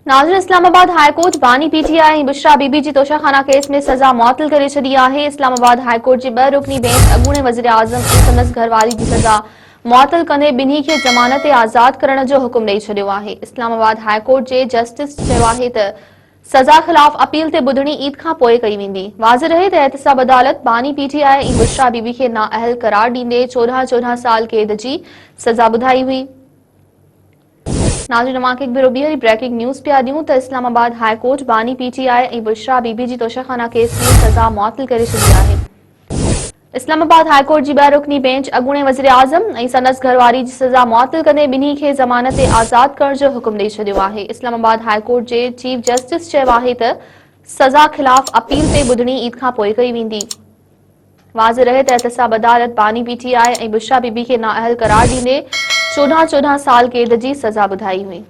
नाज़रीन, इस्लामाबाद हाईकोर्ट बानी पीटीआई ऐं बुशरा बीबी जी तोशाखाना केस में सज़ा मुअत्तल करे छॾी आहे। इस्लामाबाद हाईकोर्ट जी 2 रुकनी बेंच अॻूणे वज़ीर आज़म ऐं संदसि घरवारी जी सज़ा मुअत्तल कंदे ॿिन्ही खे ज़मानत ते आज़ाद करण जो हुकुम ॾेई छॾियो आहे। इस्लामाबाद हाईकोर्ट जे जस्टिस चयो आहे त सज़ा ख़िलाफ़ अपील ते ॿुधणी ईद खां पोइ कई वेंदी। वाज़िह रहे त एहतिसाब अदालत बानी पीटीआई ऐं बुशरा बीबी खे नाअहल करार ॾींदे 14 साल क़ैद जी सज़ा ॿुधाई हुई। नाज़रीन, मां हिकु भेरो ॿीहर ब्रेकिंग न्यूज़ पिया ॾियूं त इस्लामाबाद हाईकोर्ट बानी पीटीआई ऐं बुशरा बीबी जी तोशाखाना केस में सज़ा मुअत्तल करे छॾी आहे। इस्लामाबाद हाईकोर्ट जी 2 रुकनी बेंच अॻूणे वज़ीर आज़म ऐं संदसि घरवारी जी सज़ा मुअत्तल कंदे ॿिन्ही खे ज़मानत ते आज़ाद करण जो हुकुम ॾेई छॾियो आहे। इस्लामाबाद हाईकोर्ट जे चीफ जस्टिस चयो आहे त सज़ा ख़िलाफ़ अपील ते ॿुधणी ईद खां पोइ कई वेंदी। वाज़िह रहे त एहतिसाब अदालत बानी पीटीआई ऐं बुशरा बीबी खे नाअहल करार ॾींदे 14 साल क़ैद जी सज़ा ॿुधाई हुई।